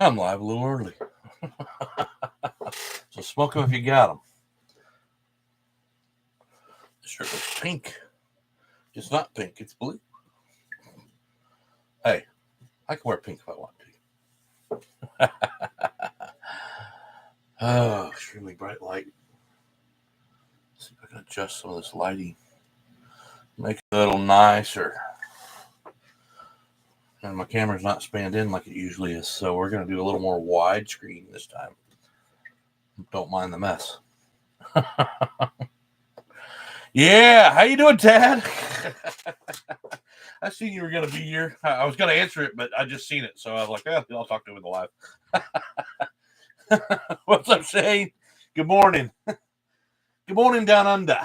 I'm live a little early. So smoke them if you got them. This shirt looks pink. It's not pink, it's blue. Hey, I can wear pink if I want to. Oh, extremely bright light. Let's see if I can adjust some of this lighting. Make it a little nicer. And my camera's not spanned in like it usually is, so we're going to do a little more widescreen this time. Don't mind the mess. Yeah, how you doing, Tad? I seen you were going to be here. I was going to answer it, but I just seen it, so I was like, I'll talk to him in the live. What's up, Shane? Good morning. Good morning down under.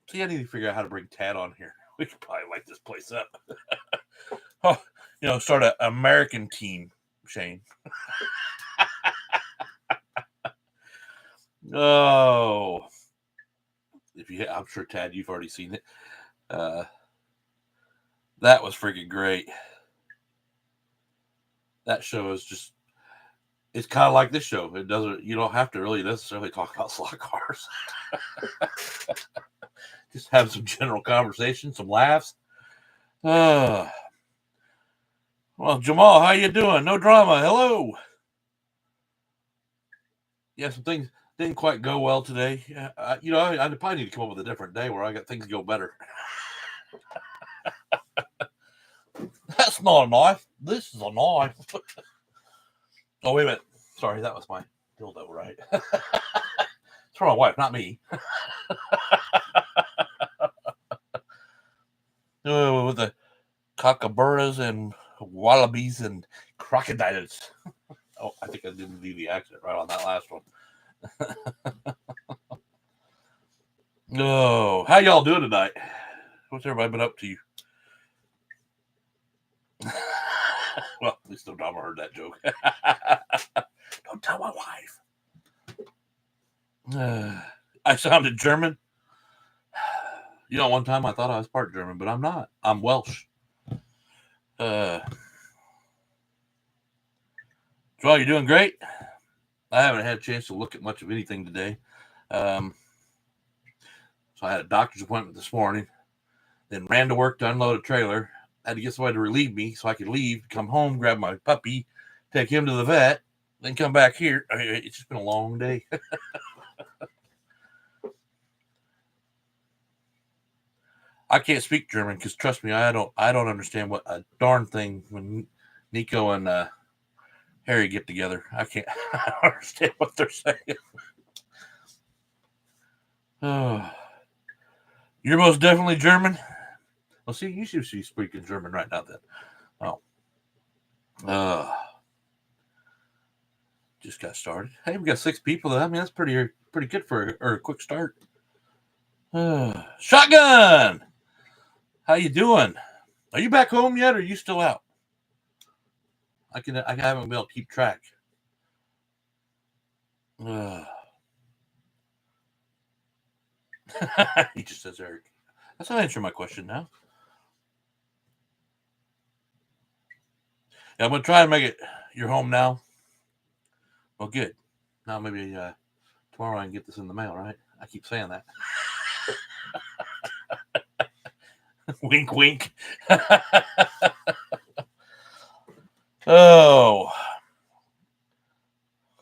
See, I need to figure out how to bring Tad on here. We could probably light this place up. Oh, start an American team, Shane. Oh, I'm sure, Tad, you've already seen it. That was freaking great. That show is just, it's kind of like this show. You don't have to really necessarily talk about slot cars. Just have some general conversation, some laughs. Well, Jamal, how you doing? No drama. Hello. Yeah, some things didn't quite go well today. I probably need to come up with a different day where I got things go better. That's not a knife. This is a knife. Oh, wait a minute. Sorry, that was my dildo, right? It's for my wife, not me. With the kookaburras and wallabies and crocodiles. Oh, I think I didn't leave the accent right on that last one. Oh, how y'all doing tonight? What's everybody been up to? Well, at least no drama heard that joke. Don't tell my wife. I sounded German. One time I thought I was part German, but I'm not. I'm Welsh. Joel, you're doing great. I haven't had a chance to look at much of anything today. So I had a doctor's appointment this morning, then ran to work to unload a trailer. Had to get somebody to relieve me so I could leave, come home, grab my puppy, take him to the vet, then come back here. It's just been a long day. I can't speak German because, trust me, I don't understand what a darn thing when Nico and Harry get together. I can't understand what they're saying. Oh, you're most definitely German. Well, see, you should be speaking German right now then. Oh. Just got started. Hey, we got 6 people. I mean, that's pretty good for a quick start. Shotgun! How you doing? Are you back home yet, or are you still out? I haven't been able to keep track. He just says Eric. That's not answering my question now. Yeah, I'm gonna try and make it your home now. Well, good. Now maybe tomorrow I can get this in the mail, right? I keep saying that. Wink, wink. Oh,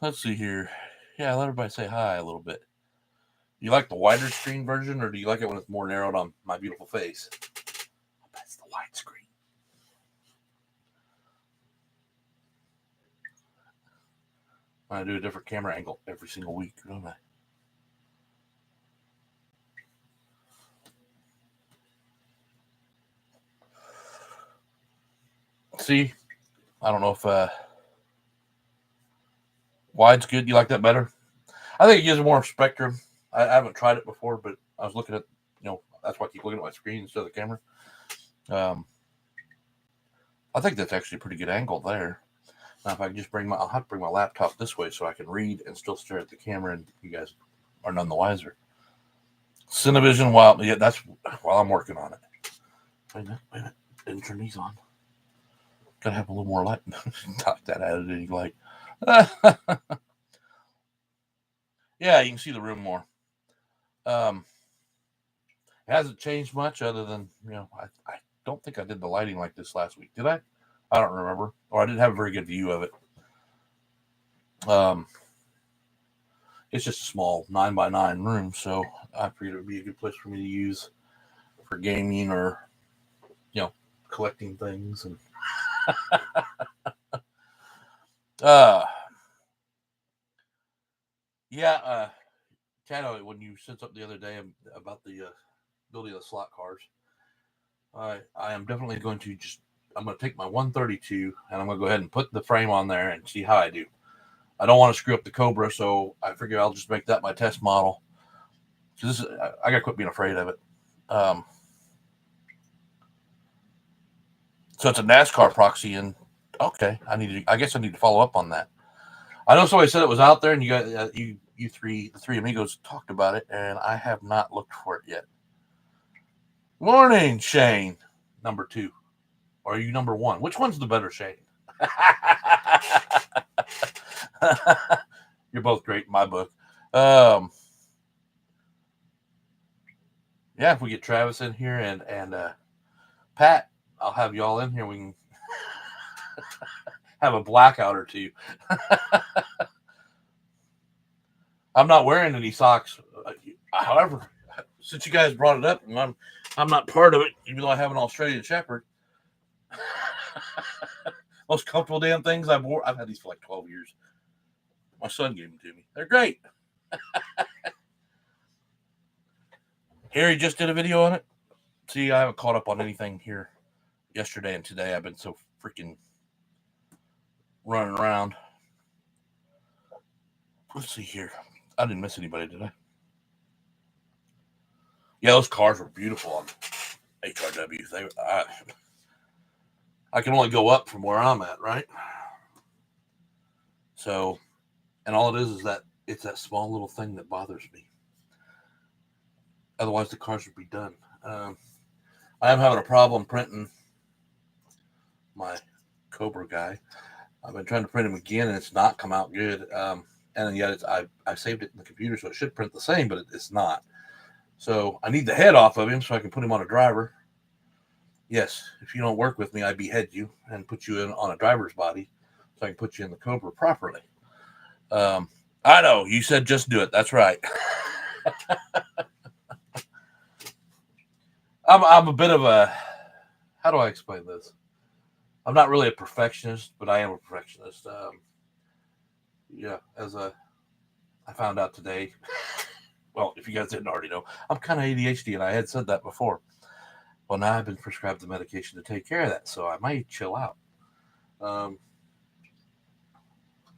let's see here. Yeah, let everybody say hi a little bit. Do you like the wider screen version, or do you like it when it's more narrowed on my beautiful face? That's the widescreen. I do a different camera angle every single week, don't I? See, I don't know if wide's good. You like that better? I think it gives more spectrum. I haven't tried it before, but I was looking at, that's why I keep looking at my screen instead of the camera. I think that's actually a pretty good angle there. Now, if I can just I'll have to bring my laptop this way so I can read and still stare at the camera, and you guys are none the wiser. Cinevision, that's while I'm working on it. Wait a minute. Didn't turn these on. Gotta have a little more light. Talk that editing like. Yeah, you can see the room more. It hasn't changed much other than, I don't think I did the lighting like this last week. Did I? I don't remember. Or I didn't have a very good view of it. It's just a small 9x9 room, so I figured it would be a good place for me to use for gaming or, collecting things. And Chad, when you sent up the other day about the building of the slot cars, I am definitely going to I'm going to take my 132 and I'm going to go ahead and put the frame on there and see how I do. I don't want to screw up the Cobra, so I figure I'll just make that my test model. So I got to quit being afraid of it. So it's a NASCAR proxy, and okay, I guess I need to follow up on that. I know somebody said it was out there, and the three amigos talked about it, and I have not looked for it yet. Morning, Shane, number 2. Or are you number 1? Which one's the better Shane? You're both great in my book. Yeah, if we get Travis in here and Pat, I'll have y'all in here. We can have a blackout or two. I'm not wearing any socks. However, since you guys brought it up, and I'm not part of it, even though I have an Australian Shepherd. Most comfortable damn things I've worn. I've had these for like 12 years. My son gave them to me. They're great. Harry just did a video on it. See, I haven't caught up on anything here yesterday and today. I've been so freaking running around. Let's see here. I didn't miss anybody, did I? Yeah, those cars were beautiful on HRW. I can only go up from where I'm at, right? So, and all it is that it's that small little thing that bothers me. Otherwise, the cars would be done. I am having a problem printing my Cobra guy. I've been trying to print him again, and it's not come out good. And yet I saved it in the computer, so it should print the same, but it's not. So I need the head off of him so I can put him on a driver. Yes, if you don't work with me, I behead you and put you on a driver's body so I can put you in the Cobra properly. I know, you said just do it. That's right. I'm a bit of a, how do I explain this? I'm not really a perfectionist, but I am a perfectionist. I found out today, well, if you guys didn't already know, I'm kind of ADHD, and I had said that before. Well, now I've been prescribed the medication to take care of that, so I might chill out. I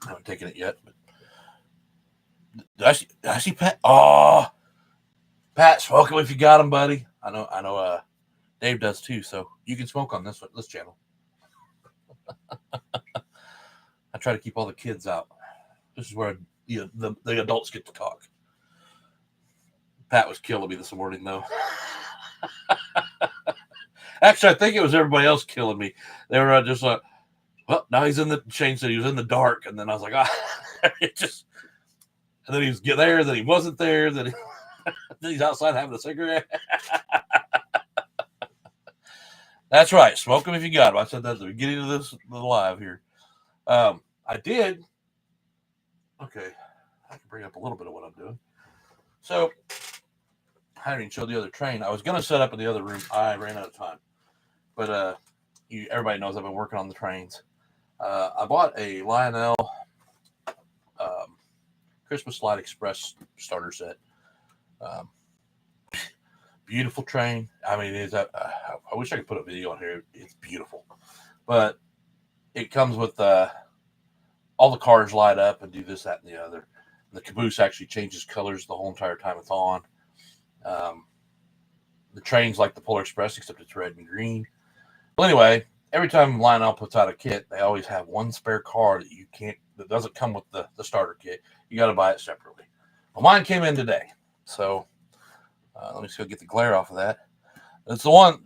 haven't taken it yet, but did I see Pat? Oh, Pat, smoke him if you got him, buddy. I know. Dave does too, so you can smoke on this channel. I try to keep all the kids out. This is where the adults get to talk. Pat was killing me this morning, though. Actually, I think it was everybody else killing me. They were just like, well, now he's in the, Shane said he was in the dark. And then I was like, and then he was there, then he wasn't there, then he's outside having a cigarette. That's right. Smoke them if you got them. I said that at the beginning of this live here. I did. Okay. I can bring up a little bit of what I'm doing. So, I haven't even showed the other train. I was going to set up in the other room. I ran out of time. But everybody knows I've been working on the trains. I bought a Lionel Christmas Light Express starter set. Beautiful train. I mean, I wish I could put a video on here. It's beautiful. But it comes with all the cars light up and do this, that, and the other. And the caboose actually changes colors the whole entire time it's on. The train's like the Polar Express, except it's red and green. Well, anyway, every time Lionel puts out a kit, they always have one spare car that doesn't come with the starter kit. You got to buy it separately. Well, mine came in today. So let me just go get the glare off of that. It's the one,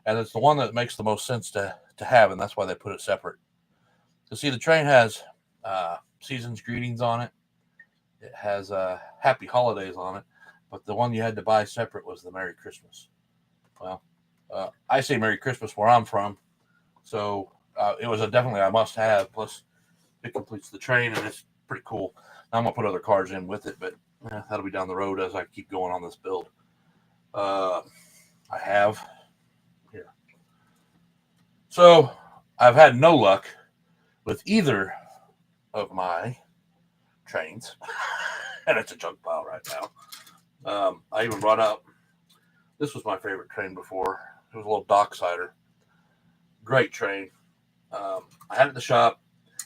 and it's the one that makes the most sense to have, and that's why they put it separate. So see, the train has season's greetings on it. It has happy holidays on it, but the one you had to buy separate was the Merry Christmas. Well, I say Merry Christmas where I'm from, so it was definitely a must-have. Plus, it completes the train, and it's pretty cool. Now I'm gonna put other cars in with it, but that'll be down the road as I keep going on this build. I have here, so I've had no luck with either of my trains, and it's a junk pile right now. I even brought up, this was my favorite train before. It was a little Docksider. Great train. I had it at the shop,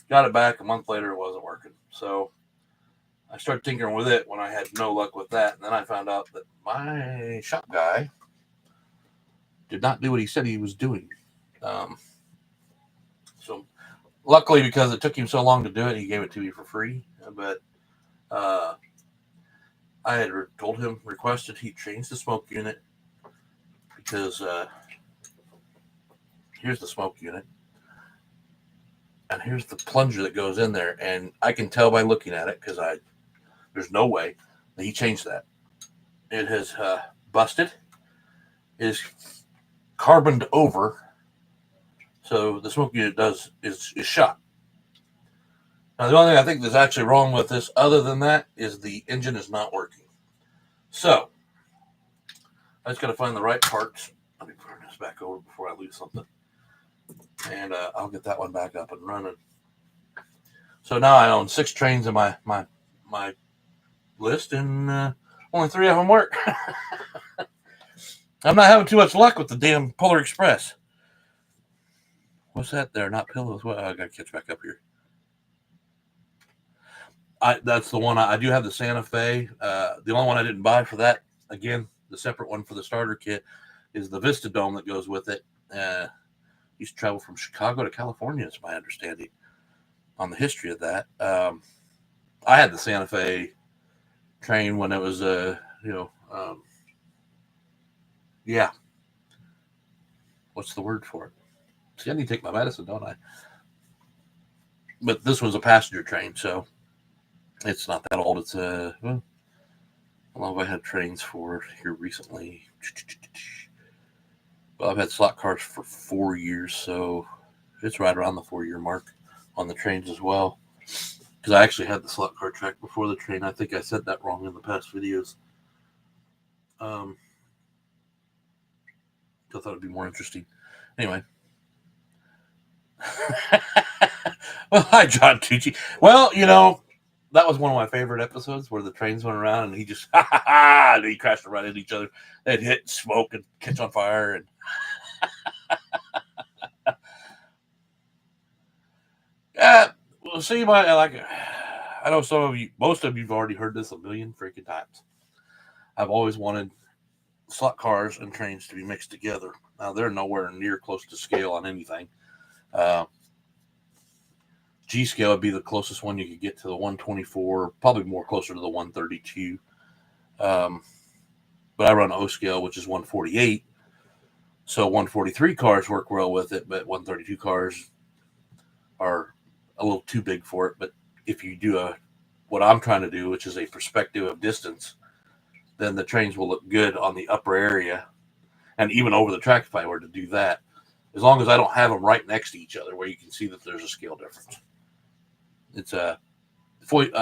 got it back. A month later, it wasn't working. So I started tinkering with it when I had no luck with that. And then I found out that my shop guy did not do what he said he was doing. So luckily, because it took him so long to do it, he gave it to me for free. But I had told him, requested he change the smoke unit, because here's the smoke unit, and here's the plunger that goes in there, and I can tell by looking at it, because there's no way that he changed that. It has busted, is carboned over, so the smoke unit is shot. Now, the only thing I think that's actually wrong with this, other than that, is the engine is not working. So I just got to find the right parts. Let me turn this back over before I lose something, and I'll get that one back up and running. So now I own 6 trains in my list, and only 3 of them work. I'm not having too much luck with the damn Polar Express. What's that there? Not pillows. Well, I got to catch back up here. That's the one. I do have the Santa Fe. The only one I didn't buy for that, again, the separate one for the starter kit, is the Vista Dome that goes with it. Used to travel from Chicago to California, is my understanding, on the history of that. I had the Santa Fe train when it was, yeah. What's the word for it? See, I need to take my medicine, don't I? But this was a passenger train, so it's not that old. It's how long have I had trains for here recently? Well, I've had slot cars for 4 years, so it's right around the 4-year mark on the trains as well. Because I actually had the slot car track before the train. I think I said that wrong in the past videos. I thought it'd be more interesting. Anyway. Well, hi, John Tucci. Well, that was one of my favorite episodes where the trains went around and he just, and he crashed right into each other. They'd hit, smoke, and catch on fire. And well, see, I know most of you've already heard this a million freaking times. I've always wanted slot cars and trains to be mixed together. Now, they're nowhere near close to scale on anything. G scale would be the closest one you could get to the 124, probably more closer to the 132. But I run O scale, which is 148. So 143 cars work well with it, but 132 cars are a little too big for it. But if you do what I'm trying to do, which is a perspective of distance, then the trains will look good on the upper area and even over the track if I were to do that, as long as I don't have them right next to each other where you can see that there's a scale difference. It's forced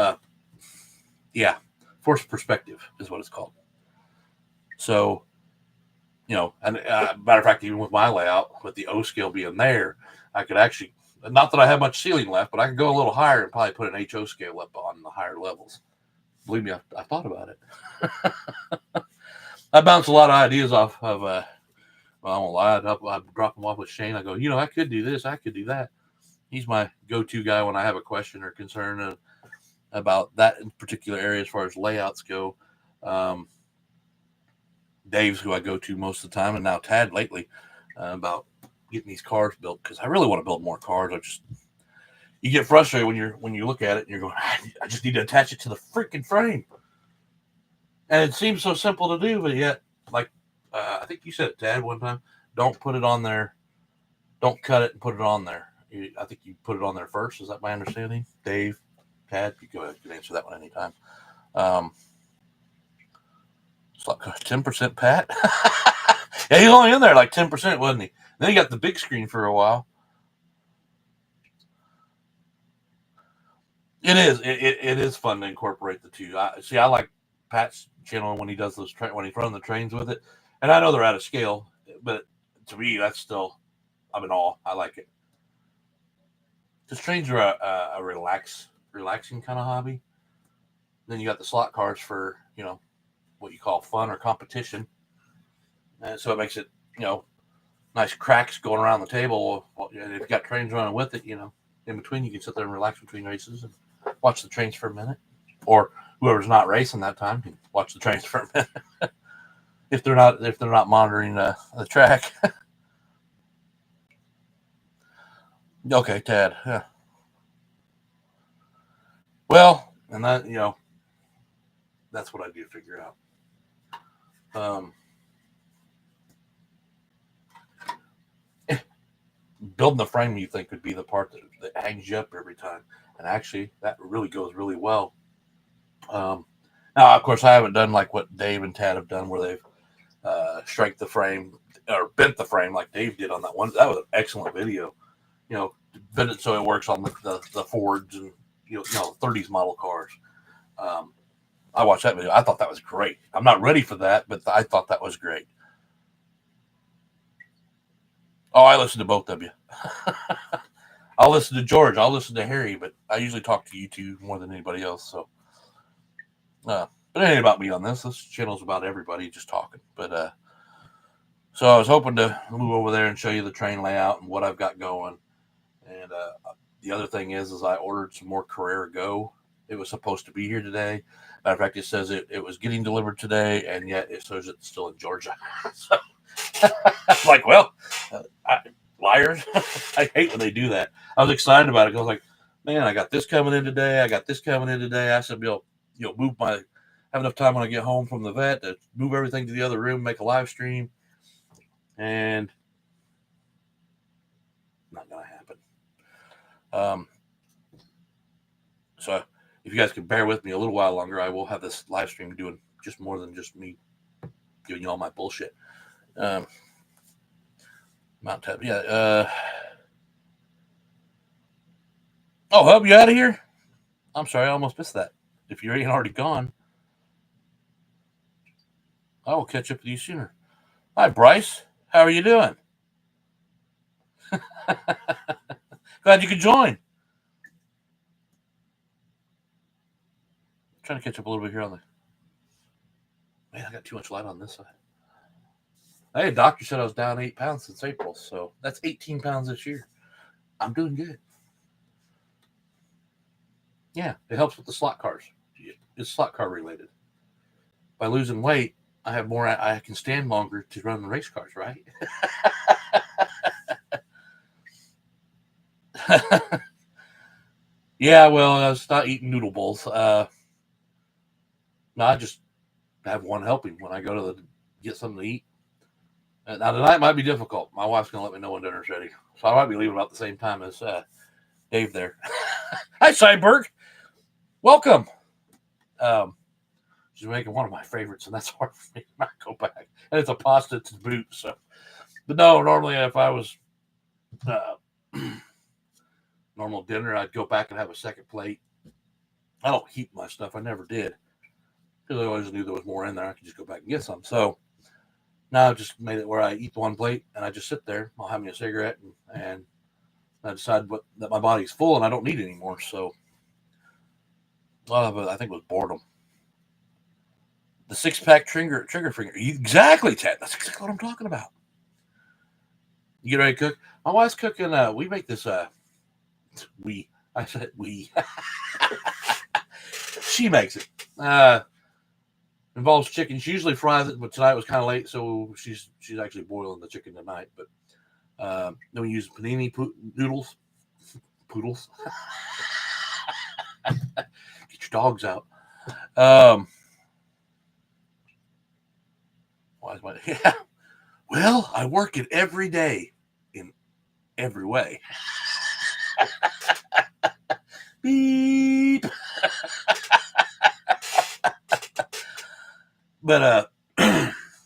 perspective is what it's called. So, and matter of fact, even with my layout, with the O scale being there, I could actually, not that I have much ceiling left, but I could go a little higher and probably put an HO scale up on the higher levels. Believe me, I thought about it. I bounce a lot of ideas off of, well, I won't lie, I drop them off with Shane. I go, I could do this, I could do that. He's my go-to guy when I have a question or concern about that in particular area as far as layouts go. Dave's who I go to most of the time, and now Tad lately, about getting these cars built, because I really want to build more cars. You get frustrated when you look at it and you're going, I just need to attach it to the freaking frame. And it seems so simple to do, but yet, like I think you said it, Tad, one time, don't put it on there. Don't cut it and put it on there. I think you put it on there first. Is that my understanding? Dave, Tad, you go ahead. You can answer that one anytime. Um, it's like 10% Pat. Yeah, he's only in there like 10%, wasn't he? Then he got the big screen for a while. It is. It is fun to incorporate the two. I like Pat's channel when he does those when he's running the trains with it, and I know they're out of scale, but to me that's still I'm in awe. I like it. Because trains are a relaxing kind of hobby. Then you got the slot cars for what you call fun or competition, and so it makes it nice cracks going around the table. If you got trains running with it, in between you can sit there and relax between races and watch the trains for a minute, or whoever's not racing that time can watch the trains for a minute if they're not monitoring the track. Okay, Tad. Yeah. Well, and that's what I do figure out. Building the frame you think would be the part that hangs you up every time, and actually that really goes really well. Now, of course, I haven't done like what Dave and Tad have done, where they've strike the frame or bent the frame like Dave did on that one. That was an excellent video. Bent it so it works on the Fords and 30s model cars. I watched that video. I thought that was great. I'm not ready for that, but I thought that was great. Oh, I listen to both of you. I'll listen to George. I'll listen to Harry, but I usually talk to you two more than anybody else. So, but it ain't about me on this. This channel's about everybody just talking. But so I was hoping to move over there and show you the train layout and what I've got going. And the other thing is I ordered some more Carrera Go. It was supposed to be here today. Matter of fact, it says it was getting delivered today, and yet it says it's still in Georgia. So I'm like, well, liars. I hate when they do that. I was excited about it. I was like, man, I got this coming in today. I got this coming in today. I said, move have enough time when I get home from the vet to move everything to the other room, make a live stream. And not going to happen. So if you guys can bear with me a little while longer, I will have this live stream doing just more than just me giving you all my bullshit. Mount Tab, yeah. Hub, you out of here? I'm sorry, I almost missed that. If you ain't already gone, I will catch up with you sooner. Hi, Bryce. How are you doing? Glad you could join. Trying to catch up a little bit here on the. Man, I got too much light on this side. Hey, doctor said I was down 8 pounds since April, so that's 18 pounds this year. I'm doing good. Yeah, it helps with the slot cars. It's slot car related. By losing weight, I have more. I can stand longer to run the race cars, right? Yeah, well, I was not eating noodle bowls. No, I just have one helping when I go to get something to eat. Now tonight might be difficult. My wife's gonna let me know when dinner's ready, so I might be leaving about the same time as Dave there. Hi, Cyberg. Welcome. She's making one of my favorites, and that's hard for me to not go back. And it's a pasta to boot. So, but no, normally if I was normal dinner, I'd go back and have a second plate. I don't heat my stuff. I never did because I always knew there was more in there. I could just go back and get some. So now I've just made it where I eat one plate and I just sit there. I'll have me a cigarette and I decide that my body's full and I don't need it anymore. So a lot of it, I think, was boredom. The 6-pack trigger finger. Exactly, Chad. That's exactly what I'm talking about. You get ready to cook? My wife's cooking. We make this. I said we. She makes it. Involves chicken. She usually fries it, but tonight was kind of late, so she's actually boiling the chicken tonight. But then we use panini noodles. Poodles. Get your dogs out. Why is my yeah? Well, I work it every day in every way. Beep. But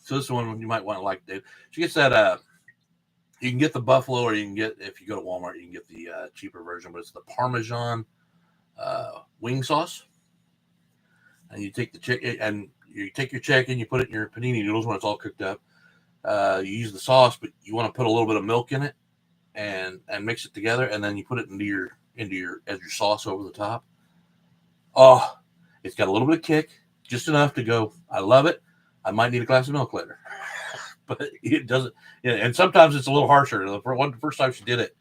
so this one you might want to like, Dave. She gets that you can get the buffalo, or you can get, if you go to Walmart, you can get the cheaper version, but it's the Parmesan wing sauce. And you take the chicken, and you take your chicken, you put it in your panini noodles when it's all cooked up. You use the sauce, but you want to put a little bit of milk in it, and mix it together, and then you put it into your as your sauce over the top. Oh, it's got a little bit of kick, just enough to go, I love it. I might need a glass of milk later. But it doesn't. Yeah, and sometimes it's a little harsher. The first time she did it,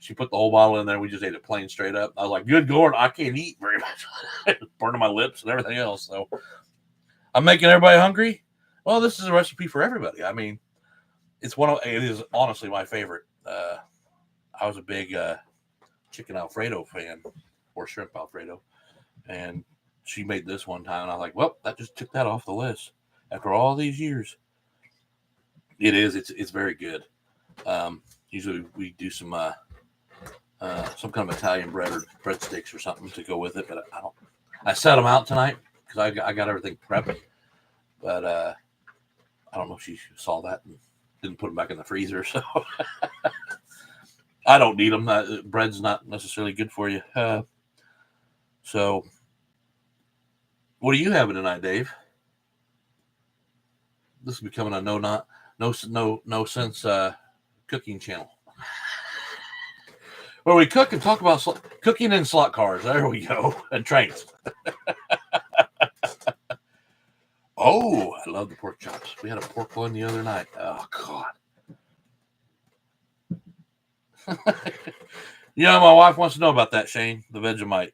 she put the whole bottle in there. We just ate it plain straight up. I was like, good Lord, I can't eat very much. Burning my lips and everything else. So I'm making everybody hungry. Well, this is a recipe for everybody. I mean, it is honestly my favorite. I was a big chicken Alfredo fan, or shrimp Alfredo. And she made this one time, and I was like, well, that just took that off the list after all these years. It is. It's very good. Usually we do some kind of Italian bread or breadsticks or something to go with it, but I don't. I set them out tonight because I got everything prepped, but I don't know if she saw that and didn't put them back in the freezer. So I don't need them. Bread's not necessarily good for you. So what are you having tonight, Dave? This is becoming a no sense cooking channel where we cook and talk about cooking in slot cars. There we go. And trains. Oh, I love the pork chops. We had a pork one the other night. Oh, God. My wife wants to know about that, Shane, the Vegemite.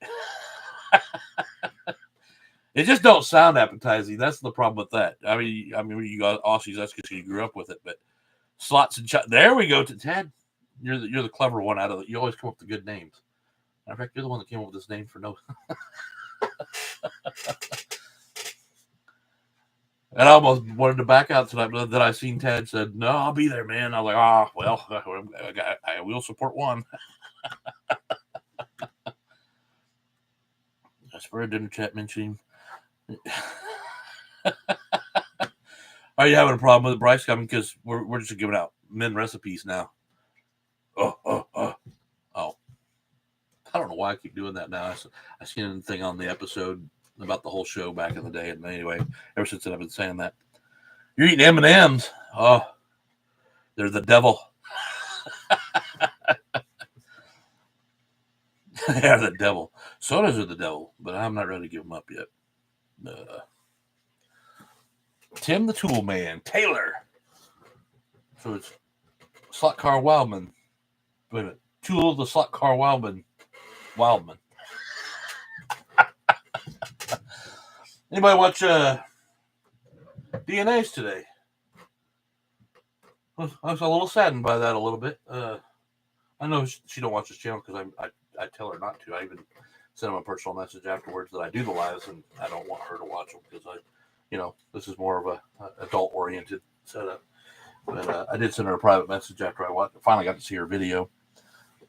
It just don't sound appetizing. That's the problem with that. I mean, you got Aussies. That's because you grew up with it. But slots and chops. There we go. To Ted, you're the clever one out of it. You always come up with the good names. Matter of fact, you're the one that came up with this name for no. And I almost wanted to back out tonight, but then I seen Ted said, "No, I'll be there, man." I was like, well, I will support one. That's for a dinner chat mentioning. Are you having a problem with Bryce coming? Because we're just giving out men recipes now. Oh. I don't know why I keep doing that now. I seen a thing on the episode about the whole show back in the day, and anyway, ever since then I've been saying that. You're eating M&Ms. Oh, they're the devil. They are the devil. Sodas are the devil, but I'm not ready to give them up yet. Tim the Tool Man, Taylor. So it's Slot Car Wildman. Wait a minute. Tool the Slot Car Wildman. Anybody watch DNAs today? I was a little saddened by that a little bit. I know she don't watch this channel because I tell her not to. I even send him a personal message afterwards that I do the lives, and I don't want her to watch them because this is more of a adult oriented setup. But I did send her a private message after I finally got to see her video.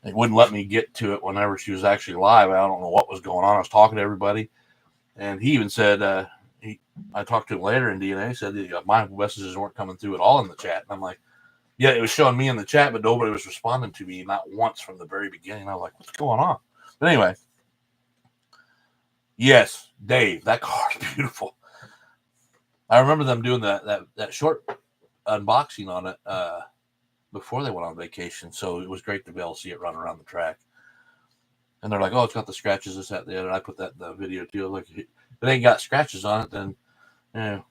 It wouldn't let me get to it whenever she was actually live. I don't know what was going on. I was talking to everybody, and he even said I talked to him later in DNA. He said my messages weren't coming through at all in the chat, and I'm like, yeah, it was showing me in the chat, but nobody was responding to me, not once from the very beginning. I was like, what's going on? But anyway, yes, Dave, that car is beautiful. I remember them doing that short unboxing on it before they went on vacation, so it was great to be able to see it run around the track. And they're like, oh, it's got the scratches, this, that, the other. And I put that in the video too. Like, if it ain't got scratches on it, then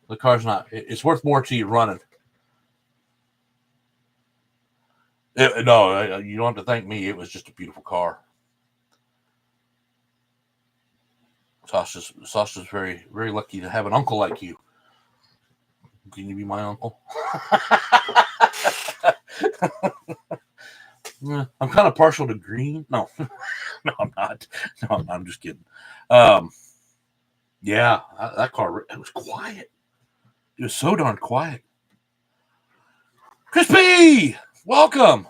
the car's not. It's worth more to you running. No, you don't have to thank me. It was just a beautiful car. Sasha's very, very lucky to have an uncle like you. Can you be my uncle? I'm kind of partial to green. No, no, I'm not. No, I'm just kidding. Yeah, that car, it was quiet. It was so darn quiet. Crispy, welcome.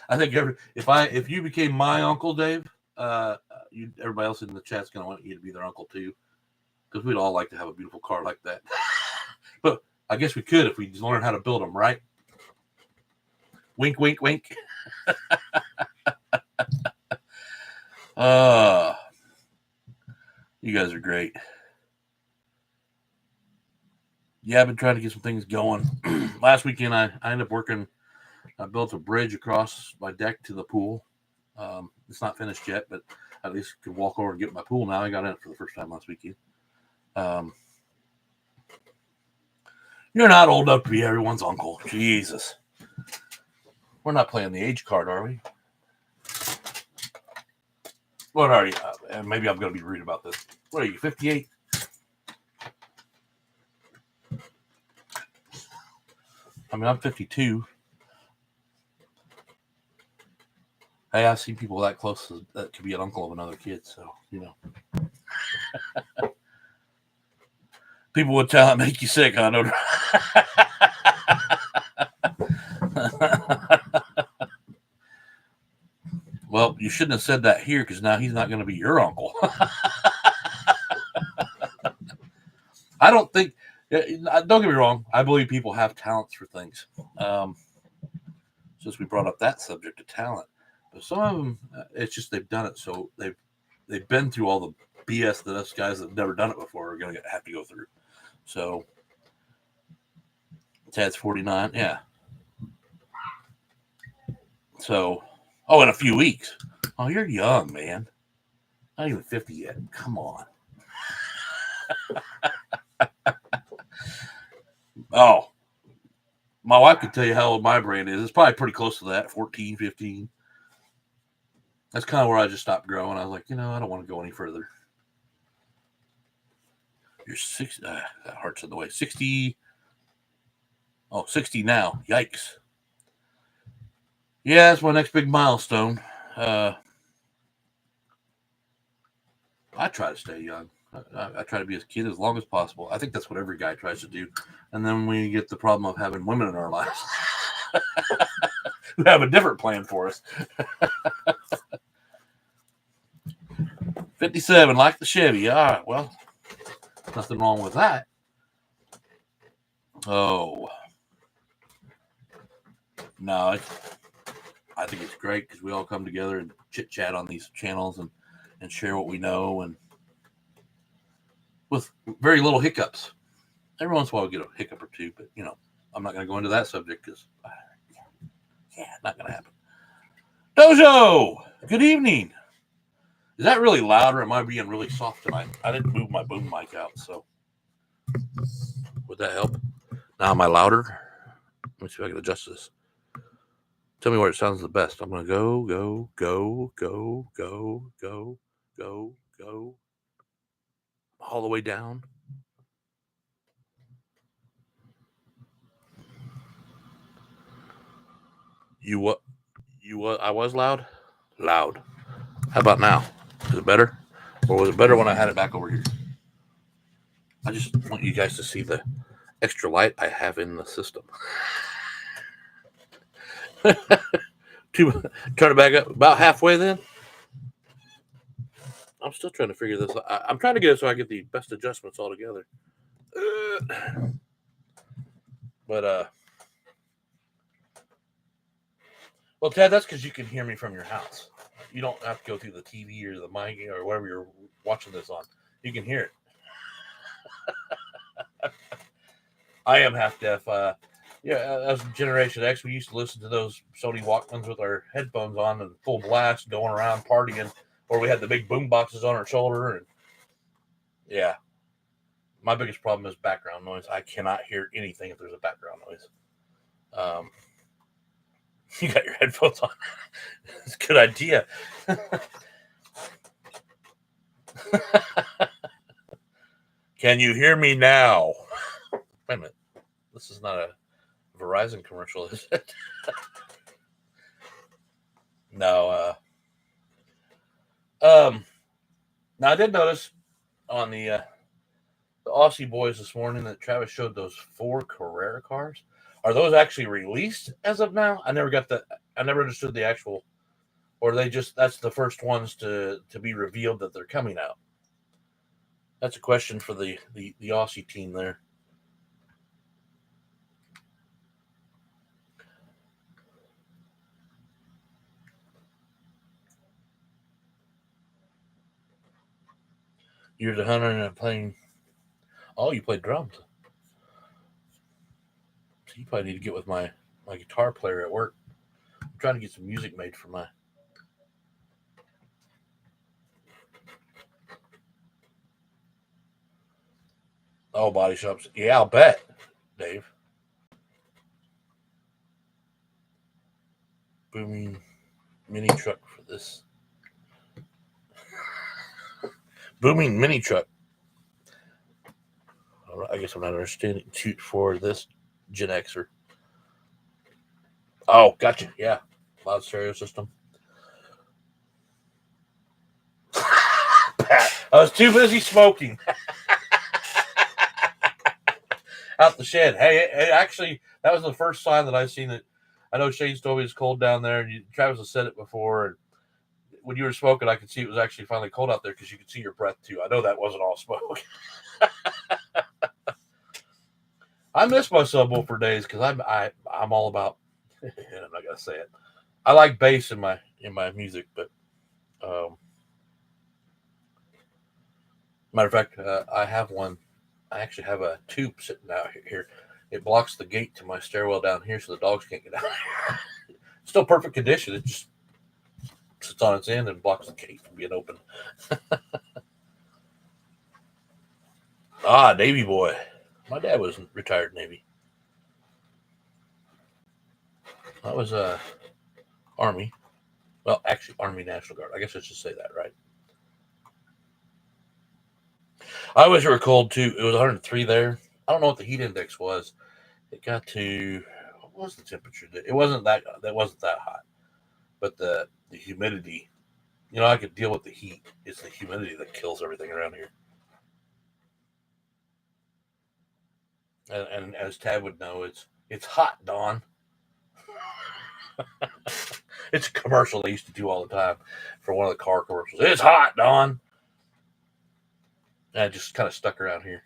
I think if you became my uncle, Dave, everybody else in the chat's gonna want you to be their uncle too, because we'd all like to have a beautiful car like that. But I guess we could if we just learn how to build them, right? Wink, wink, wink. You guys are great. Yeah, I've been trying to get some things going. Last weekend, I ended up working. I built a bridge across my deck to the pool. It's not finished yet, but at least could walk over and get my pool now. I got in it for the first time last weekend. You're not old enough to be everyone's uncle. Jesus. We're not playing the age card, are we? What are you? Maybe I'm going to be rude about this. What are you, 58? I mean, I'm 52. Hey, I've seen people that close that could be an uncle of another kid, so, you know. People would tell it make you sick, huh? No. Well, you shouldn't have said that here because now he's not going to be your uncle. I don't think, don't get me wrong, I believe people have talents for things. Since we brought up that subject of talent, but some of them, it's just they've done it, so they've been through all the BS that us guys that have never done it before are going to have to go through. So, Tad's 49, yeah. So, in a few weeks. Oh, you're young, man. Not even 50 yet. Come on. Oh, my wife could tell you how old my brain is. It's probably pretty close to that, 14, 15. That's kind of where I just stopped growing. I was like, I don't want to go any further. You're 60. That heart's in the way. 60. Oh, 60 now. Yikes. Yeah, that's my next big milestone. I try to stay young. I try to be a kid as long as possible. I think that's what every guy tries to do. And then we get the problem of having women in our lives who have a different plan for us. 57, like the Chevy. All right, well, nothing wrong with that. Oh. No, I think it's great because we all come together and chit-chat on these channels and share what we know, and with very little hiccups. Every once in a while we get a hiccup or two, but, I'm not going to go into that subject because, not going to happen. Dojo, good evening. Is that really loud, or am I being really soft tonight? I didn't move my boom mic out, so would that help? Now am I louder? Let me see if I can adjust this. Tell me where it sounds the best. I'm going to go all the way down. You what? I was loud? Loud. How about now? Is it better? Or was it better when I had it back over here? I just want you guys to see the extra light I have in the system. Turn it back up about halfway then. I'm still trying to figure this out. I'm trying to get it so I get the best adjustments all together. But, well, Ted, that's because you can hear me from your house. You don't have to go through the TV or the mic or whatever you're watching this on. You can hear it. I am half deaf. As Generation X, we used to listen to those Sony Walkmans with our headphones on and full blast, going around partying, or we had the big boom boxes on our shoulder. And yeah, my biggest problem is background noise. I cannot hear anything if there's a background noise. You got your headphones on. It's a good idea. Can you hear me now? Wait a minute. This is not a Verizon commercial, is it? No. Now I did notice on the the Aussie boys this morning that Travis showed those 4 Carrera cars. Are those actually released as of now? I never got that. I never understood the actual, or they just that's the first ones to be revealed that they're coming out. That's a question for the Aussie team there. You're the hunter and playing. Oh, you play drums. So you probably need to get with my guitar player at work. I'm trying to get some music made for my. Oh, body shops. Yeah, I'll bet, Dave. Booming mini truck for this. Booming mini truck. I guess I'm not understanding. Shoot for this Gen Xer. Oh, gotcha. Yeah, loud stereo system. Pat, I was too busy smoking out the shed. Hey, actually, that was the first sign that I seen that. I know Shane's told me it's cold down there, and Travis has said it before. And when you were smoking, I could see it was actually finally cold out there because you could see your breath too. I know that wasn't all smoke. I miss my subwoofer days because I'm all about. I'm not gonna say it. I like bass in my music, but matter of fact, I have one. I actually have a tube sitting out here. It blocks the gate to my stairwell down here, so the dogs can't get out. Still perfect condition. It just sits on its end and blocks the gate from being open. Ah, Navy boy. My dad was retired Navy. I was Army. Well, actually, Army National Guard. I guess I should say that, right? I wish it were cold too. It was 103 there. I don't know what the heat index was. It got to what was the temperature? It wasn't that hot, but the humidity. You know, I could deal with the heat. It's the humidity that kills everything around here. And as Tad would know, it's hot, Dawn. It's a commercial they used to do all the time for one of the car commercials. It's hot, Dawn. And it just kind of stuck around here.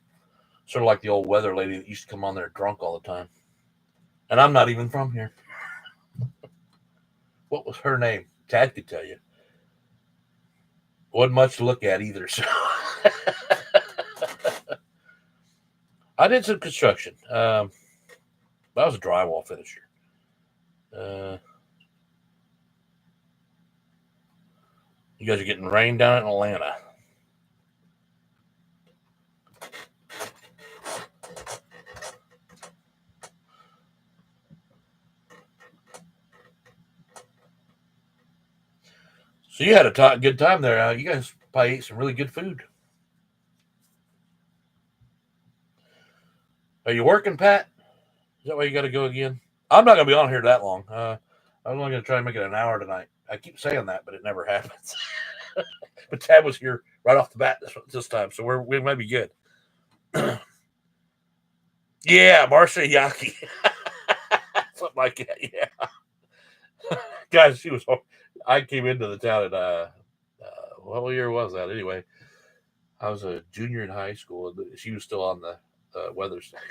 Sort of like the old weather lady that used to come on there drunk all the time. And I'm not even from here. What was her name? Tad could tell you. Wasn't much to look at either. So I did some construction. I was a drywall finisher. You guys are getting rain down in Atlanta. So you had a good time there. You guys probably ate some really good food. Are you working, Pat? Is that why you got to go again? I'm not going to be on here that long. I'm only going to try and make it an hour tonight. I keep saying that, but it never happens. But Tad was here right off the bat this time, so we might be good. Yeah, Marcia Yaki. Something like that, yeah. Guys, she was. I came into the town at what year was that? Anyway, I was a junior in high school, and she was still on the weather station.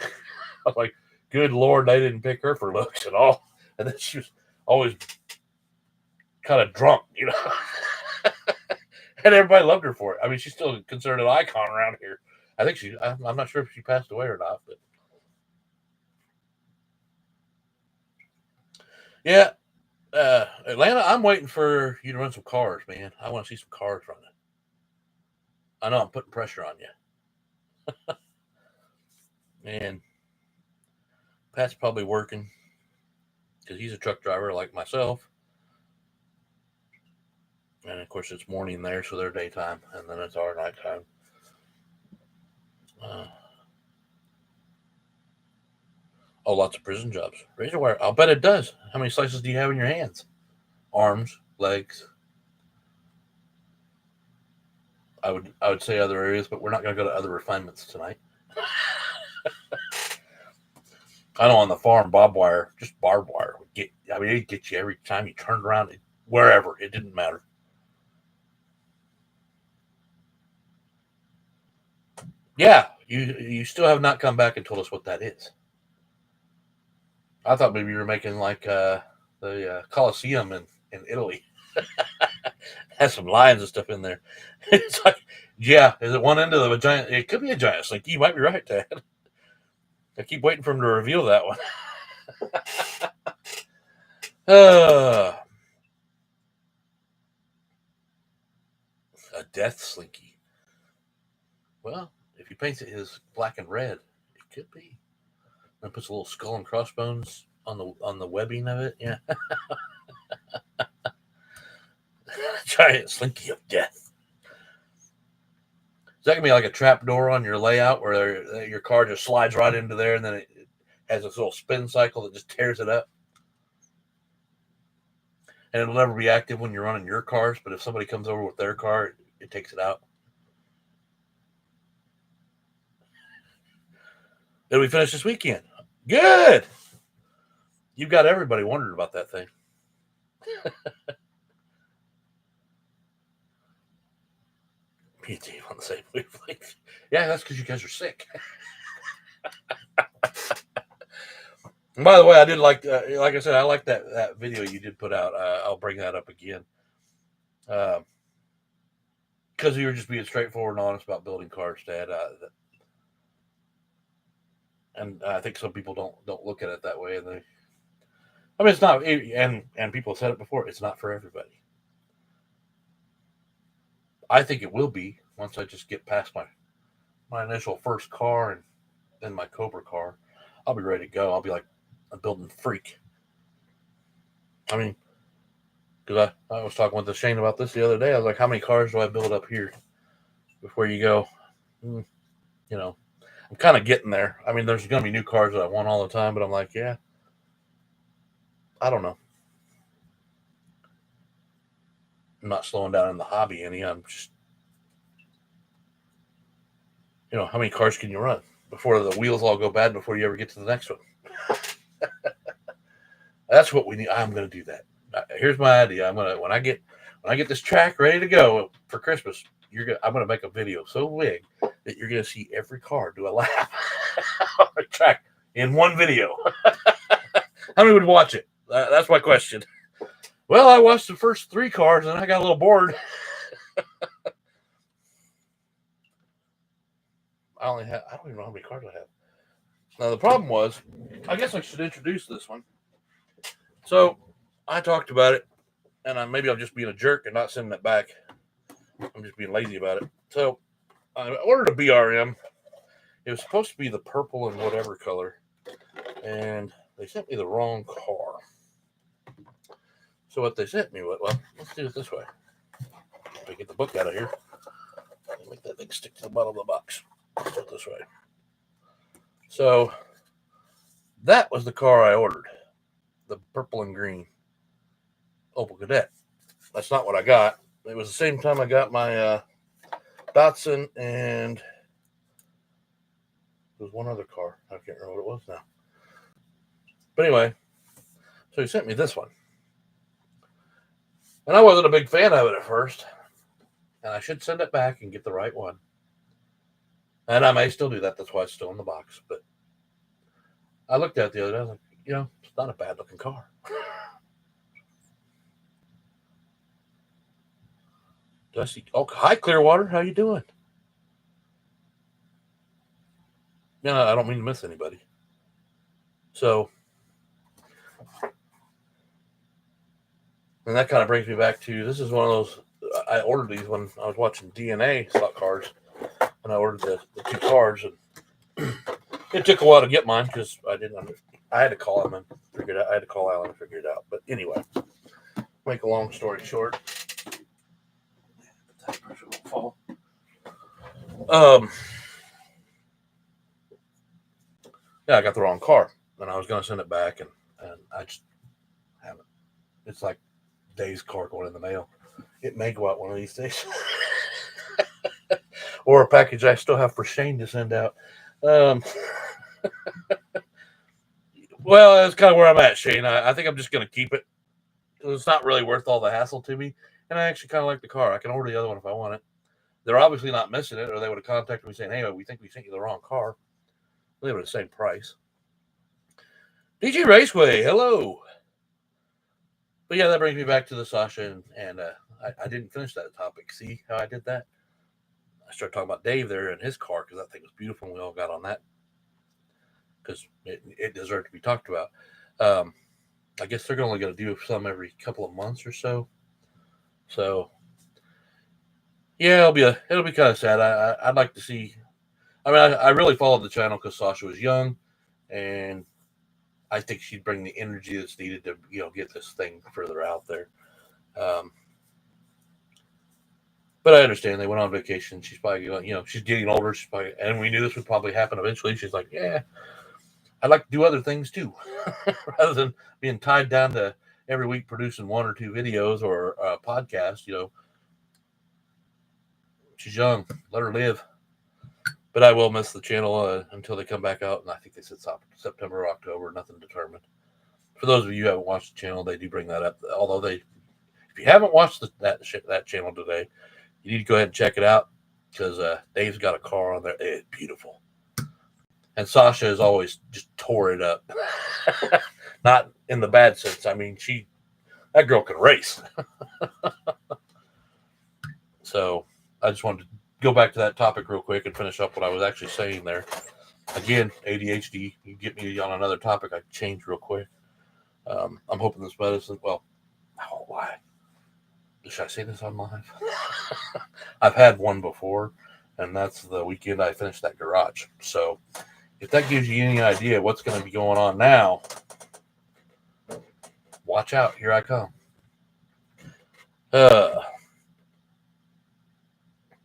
I was like, "Good Lord, they didn't pick her for looks at all." And then she was always kind of drunk, you know. And everybody loved her for it. I mean, she's still considered an icon around here. I think I'm not sure if she passed away or not, but yeah. Atlanta, I'm waiting for you to run some cars, man. I want to see some cars running. I know I'm putting pressure on you. And Pat's probably working because he's a truck driver like myself. And of course, it's morning there, so they're daytime, and then it's our nighttime. Oh, lots of prison jobs. Razor wire. I'll bet it does. How many slices do you have in your hands? Arms, legs. I would say other areas, but we're not going to go to other refinements tonight. I know on the farm, barbed wire, just barbed wire, it'd get you every time you turned around, wherever, it didn't matter. Yeah, you still have not come back and told us what that is. I thought maybe you were making like the Colosseum in Italy. Has some lions and stuff in there. It's like, yeah, is it one end of a giant? It could be a giant slinky. You might be right, Dad. I keep waiting for him to reveal that one. A death slinky. Well, if he paints it his black and red, it could be. And puts a little skull and crossbones on the webbing of it. Yeah, giant slinky of death. Is that gonna be like a trap door on your layout where your car just slides right into there, and then it has this little spin cycle that just tears it up? And it'll never be active when you're running your cars, but if somebody comes over with their car, it takes it out. It'll be finished this weekend. Good. You've got everybody wondering about that thing. Me and Dave on the same wavelength. Yeah, that's because you guys are sick. And by the way, I did like I said, I like that video you did put out. I'll bring that up again. Because you were just being straightforward and honest about building cars, Dad. And I think some people don't look at it that way. And it's not. And people have said it before. It's not for everybody. I think it will be once I just get past my initial first car and then my Cobra car. I'll be ready to go. I'll be like a building freak. I mean, because I was talking with Shane about this the other day. I was like, how many cars do I build up here before you go? You know, I'm kind of getting there. I mean, there's going to be new cars that I want all the time, but I'm like, yeah, I don't know. I'm not slowing down in the hobby any. I'm just, how many cars can you run before the wheels all go bad before you ever get to the next one? That's what we need. I'm going to do that. Here's my idea. When I get this track ready to go for Christmas, I'm going to make a video so big that you're going to see every car do a lap on the track in one video. How many would watch it? That's my question. Well, I watched the first 3 cars and I got a little bored. I don't even know how many cars I have. Now the problem was, I guess I should introduce this one. So I talked about it, and maybe I'm just being a jerk and not sending it back. I'm just being lazy about it. So I ordered a BRM. It was supposed to be the purple and whatever color, and they sent me the wrong car. So what they sent me was, well, let's do it this way. Let me get the book out of here. Make that thing stick to the bottom of the box. Let's do it this way. So that was the car I ordered, the purple and green Opel Kadett. That's not what I got. It was the same time I got my Datsun, and there was one other car. I can't remember what it was now. But anyway, so he sent me this one. And I wasn't a big fan of it at first. And I should send it back and get the right one. And I may still do that. That's why it's still in the box. But I looked at it the other day. I was like, it's not a bad looking car. Dusty. Oh, hi, Clearwater. How you doing? No, I don't mean to miss anybody. So, and that kind of brings me back to, this is one of those, I ordered these when I was watching DNA stock cars, and I ordered the 2 cars, and it took a while to get mine because I had to call him and figure it out. I had to call Alan and figure it out. But anyway, make a long story short. Yeah, I got the wrong car, and I was going to send it back, and I just haven't. It's like Dave's car going in the mail. It may go out one of these days. Or a package I still have for Shane to send out. Um, well, that's kind of where I'm at, Shane. I think I'm just going to keep it. It's not really worth all the hassle to me. And I actually kind of like the car. I can order the other one if I want it. They're obviously not missing it, or they would have contacted me saying, hey, we think we sent you the wrong car. They would have the same price. DG Raceway, hello. But yeah, that brings me back to the Sasha, and I didn't finish that topic. See how I did that? I started talking about Dave there and his car because that thing was beautiful, and we all got on that because it deserved to be talked about. Um, I guess they're only going to do some every couple of months or so. So yeah, it'll be kind of sad. I'd like to see. I mean, I really followed the channel because Sasha was young, and I think she'd bring the energy that's needed to get this thing further out there. Um, but I understand they went on vacation. She's probably she's getting older. She's probably, and we knew this would probably happen eventually. She's like, yeah, I'd like to do other things too, rather than being tied down to every week producing one or two videos or a podcast. She's young. Let her live. But I will miss the channel until they come back out, and I think they said September or October. Nothing determined. For those of you who haven't watched the channel, they do bring that up. Although if you haven't watched that channel today, you need to go ahead and check it out because Dave's got a car on there. It's beautiful, and Sasha has always just tore it up. Not in the bad sense. I mean, that girl can race. So I just wanted to go back to that topic real quick and finish up what I was actually saying there. Again, ADHD. You get me on another topic, I change real quick. I'm hoping this medicine. Well, why? Should I say this on live? I've had one before, and that's the weekend I finished that garage. So if that gives you any idea what's going to be going on now, watch out. Here I come.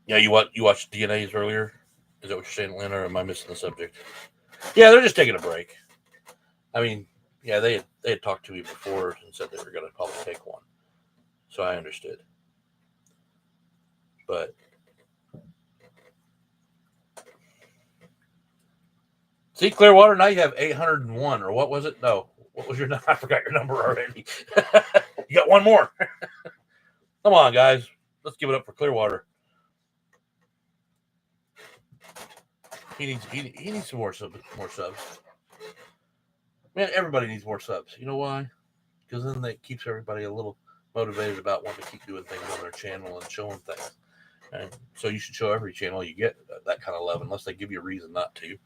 Yeah, you watched DNAs earlier? Is that what you're saying, Lynn, or am I missing the subject? Yeah, they're just taking a break. I mean, yeah, they had talked to me before and said they were going to probably take one. So I understood. But see, Clearwater, now you have 801, or what was it? No, what was your number? I forgot your number already. You got one more. Come on, guys. Let's give it up for Clearwater. He needs some more subs. Man, everybody needs more subs. You know why? Because then that keeps everybody a little motivated about wanting to keep doing things on their channel and showing things. And so you should show every channel you get that kind of love, unless they give you a reason not to.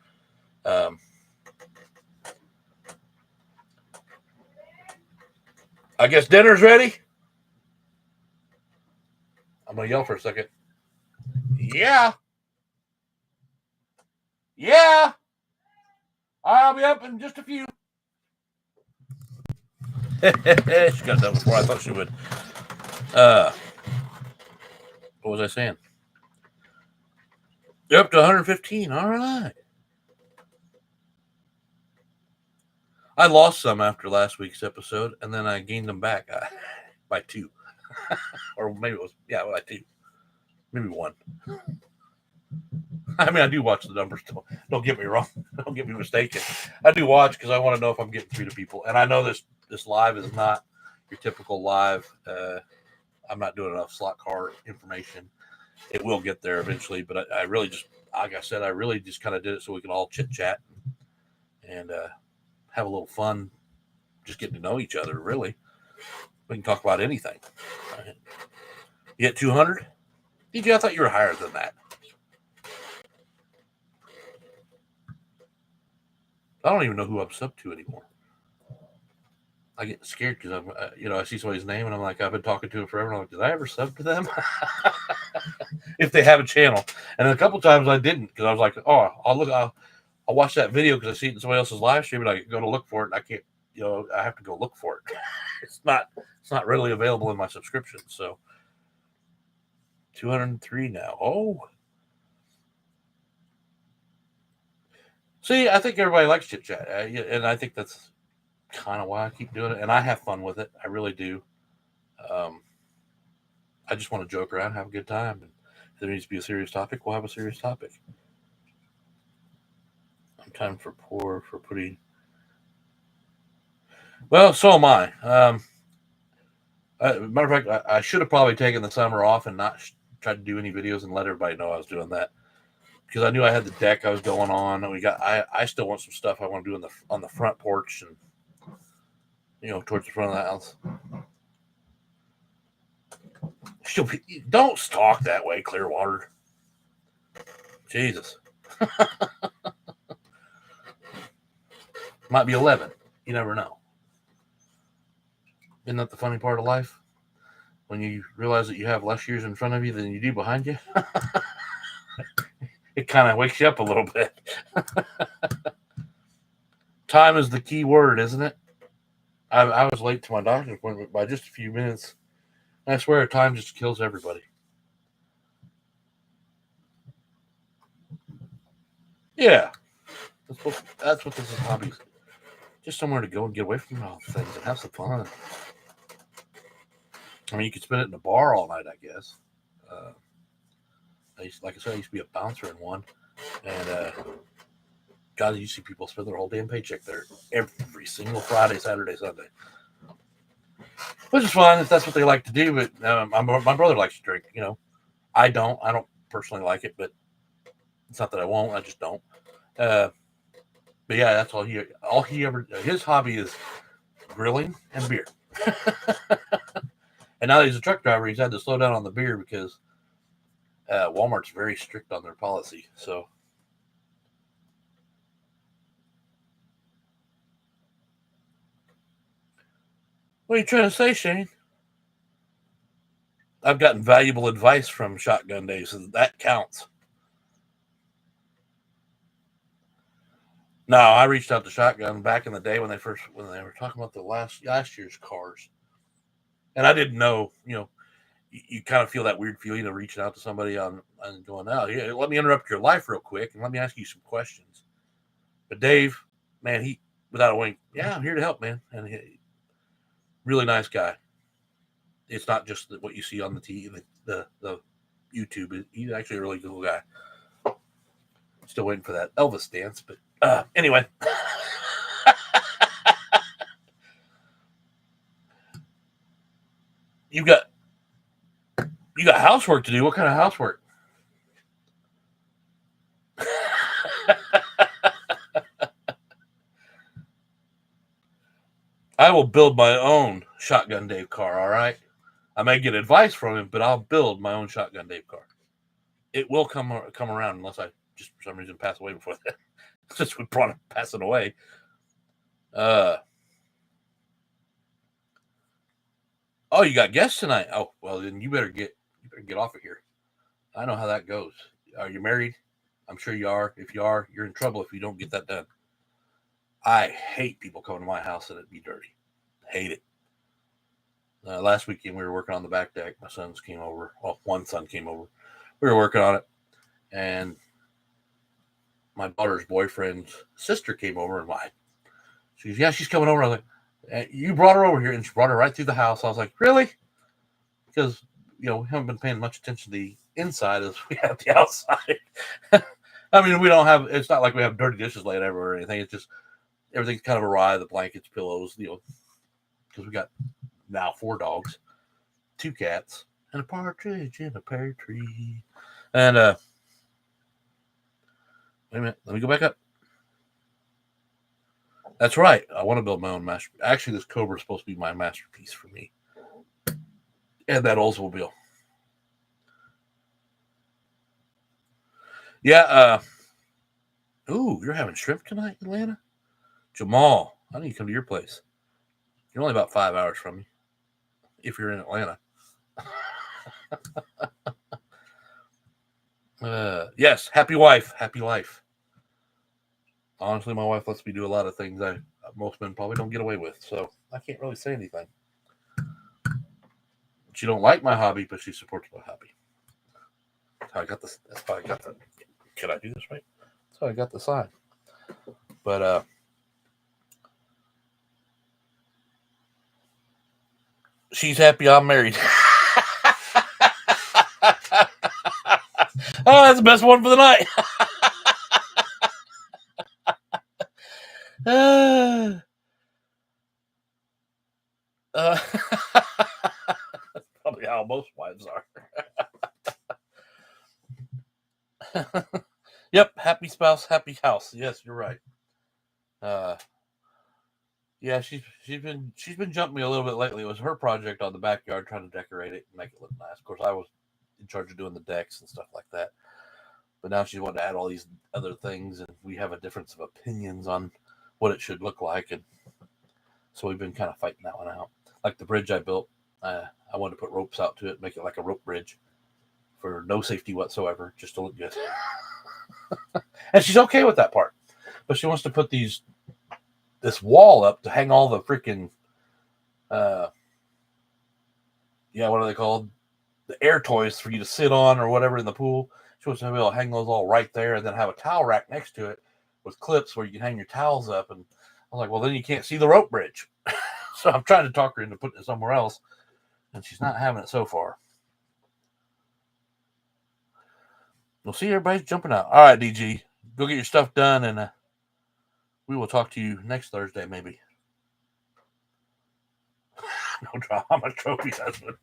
I guess dinner's ready. I'm going to yell for a second. Yeah. Yeah. I'll be up in just a few. She got done before I thought she would. What was I saying? You're up to 115. All right. I lost some after last week's episode, and then I gained them back by 2. Or maybe it was, by 2. Maybe 1. I mean, I do watch the numbers. Don't get me wrong. Don't get me mistaken. I do watch because I want to know if I'm getting through to people. And I know this live is not your typical live. I'm not doing enough slot car information. It will get there eventually, but I really just, like I said, I really just kind of did it so we can all chit chat and have a little fun, just getting to know each other. Really, we can talk about anything. Right. You at 200? DJ, I thought you were higher than that. I don't even know who I'm sub to anymore. I get scared because I see somebody's name and I'm like, I've been talking to him forever. And I'm like, did I ever sub to them? If they have a channel, and a couple times I didn't because I was like, oh, I'll watch that video because I see it in somebody else's live stream and I go to look for it and I can't, I have to go look for it. It's not readily available in my subscription. So 203 now. Oh, see, I think everybody likes chit chat, and I think that's kind of why I keep doing it, and I have fun with it. I really do. I just want to joke around, have a good time, and if there needs to be a serious topic, we'll have a serious topic. Time for putting. Well, so am I. Matter of fact, I should have probably taken the summer off and not tried to do any videos and let everybody know I was doing that, because I knew I had the deck I was going on, and I still want some stuff I want to do on the front porch and towards the front of the house. Don't talk that way, Clearwater. Jesus, might be 11. You never know. Isn't that the funny part of life? When you realize that you have less years in front of you than you do behind you, it kind of wakes you up a little bit. Time is the key word, isn't it? I was late to my doctor's appointment by just a few minutes. I swear, time just kills everybody. Yeah, that's what this is. Hobbies, just somewhere to go and get away from all things and have some fun. I mean, you could spend it in a bar all night, I guess. Like I said, I used to be a bouncer in one, and God, you see people spend their whole damn paycheck there every single Friday, Saturday, Sunday, which is fine if that's what they like to do. But my brother likes to drink. I don't. I don't personally like it, but it's not that I won't. I just don't. But yeah, that's all he ever. His hobby is grilling and beer. And now that he's a truck driver, he's had to slow down on the beer because Walmart's very strict on their policy. So, what are you trying to say, Shane? I've gotten valuable advice from Shotgun Dave, so that counts. No, I reached out to Shotgun back in the day when they were talking about the last year's cars, and I didn't know. You kind of feel that weird feeling of reaching out to somebody and going, "Oh, yeah, let me interrupt your life real quick and let me ask you some questions." But Dave, man, he without a wink, yeah, I'm here to help, man, and really nice guy. It's not just what you see on the TV, the YouTube. He's actually a really cool guy. Still waiting for that Elvis dance, but anyway. you got housework to do. What kind of housework? I will build my own Shotgun Dave car, all right? I may get advice from him, but I'll build my own Shotgun Dave car. It will come around unless I just for some reason pass away before that. Since we brought it passing away. Oh, you got guests tonight? Oh, well then you better get off of here. I know how that goes. Are you married? I'm sure you are. If you are, you're in trouble if you don't get that done. I hate people coming to my house and it be dirty. Hate it. Last weekend we were working on the back deck. My sons came over. Well, one son came over. We were working on it, and my daughter's boyfriend's sister came over, and she goes, "Yeah, she's coming over." I was like, "You brought her over here," and she brought her right through the house. I was like, "Really?" Because we haven't been paying much attention to the inside as we have the outside. I mean, we don't have. It's not like we have dirty dishes laid everywhere or anything. It's just everything's kind of awry. The blankets, pillows, because we got now 4 dogs, 2 cats, and a partridge in a pear tree. And wait a minute, let me go back up. That's right. I want to build my own masterpiece. Actually, this Cobra is supposed to be my masterpiece for me. And that Oldsmobile. Yeah. Ooh, you're having shrimp tonight, Atlanta? Jamal, I need to come to your place. You're only about 5 hours from me, if you're in Atlanta. Yes, happy wife, happy life. Honestly, my wife lets me do a lot of things most men probably don't get away with, so I can't really say anything. She don't like my hobby, but she supports my hobby. That's how I got this. That's how I got the. Can I do this right? That's how I got the sign. But she's happy I'm married. Oh, that's the best one for the night. That's probably how most wives are. Yep, happy spouse, happy house. Yes, you're right. Yeah, she's been jumping me a little bit lately. It was her project on the backyard, trying to decorate it and make it look nice. Of course, I was in charge of doing the decks and stuff like that. But now she wanted to add all these other things, and we have a difference of opinions on what it should look like, and so we've been kind of fighting that one out. Like the bridge I built, I wanted to put ropes out to it, make it like a rope bridge for no safety whatsoever, just to look good. And she's okay with that part, but she wants to put this wall up to hang all the freaking what are they called? The air toys for you to sit on or whatever in the pool. She wants to be able to hang those all right there, and then have a towel rack next to it with clips where you can hang your towels up. And I was like, well, then you can't see the rope bridge. So I'm trying to talk her into putting it somewhere else, and she's not having it so far. We'll see, everybody's jumping out. All right, DG, go get your stuff done, and we will talk to you next Thursday, maybe. No drama, trophy husband.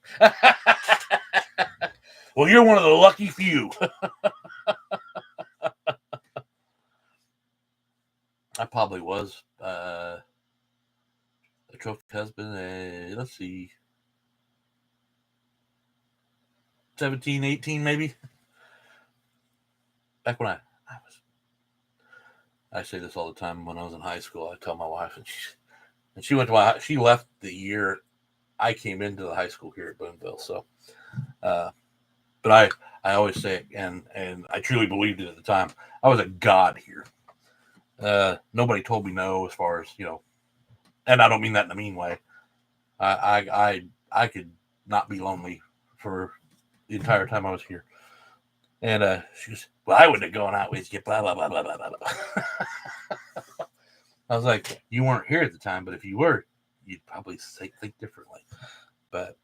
Well, you're one of the lucky few. I probably was a trophy husband. Let's see, 17, 18 maybe. Back when I say this all the time. When I was in high school, I tell my wife, and she went to she left the year I came into the high school here at Boonville. So, but I always say it, and I truly believed it at the time. I was a god here. Nobody told me no, as far as, and I don't mean that in a mean way. I could not be lonely for the entire time I was here. And she goes, well, I wouldn't have gone out with you, blah, blah, blah, blah, blah, blah. I was like, you weren't here at the time, but if you were, you'd probably think differently. But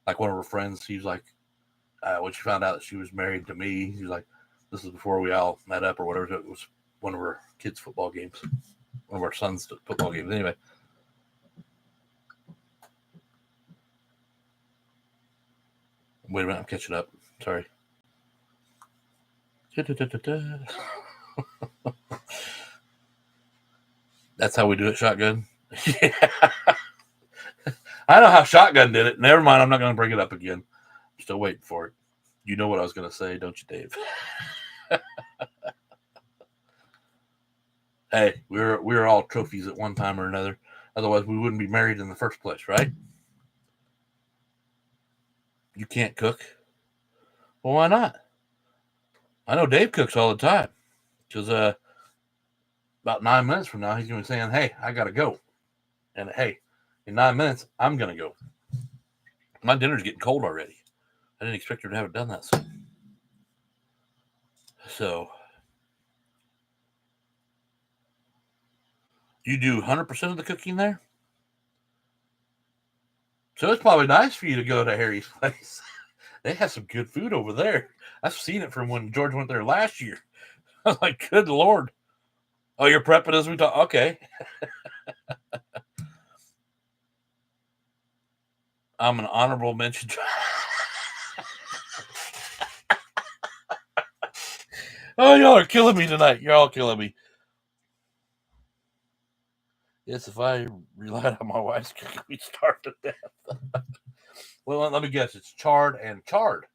like one of her friends, she was like, when she found out that she was married to me, she was like, this is before we all met up or whatever. It was one of her kids' football games, one of our sons' football games. Anyway. Wait a minute, I'm catching up. Sorry. That's how we do it, shotgun. Yeah. I know how shotgun did it. Never mind, I'm not going to bring it up again. I'm still waiting for it. You know what I was going to say, don't you, Dave? Hey, we're all trophies at one time or another. Otherwise, we wouldn't be married in the first place, right? You can't cook. Well, why not? I know Dave cooks all the time. Because about 9 minutes from now, he's going to be saying, hey, I got to go. And hey, in 9 minutes, I'm going to go. My dinner's getting cold already. I didn't expect her to have it done that soon. So, you do 100% of the cooking there? So it's probably nice for you to go to Harry's place. They have some good food over there. I've seen it from when George went there last year. I was like, good Lord. Oh, you're prepping as we talk? Okay. I'm an honorable mention. Oh, y'all are killing me tonight. You're all killing me. Yes, if I relied on my wife's cooking, we'd starve to death. Well, let me guess. It's charred and charred.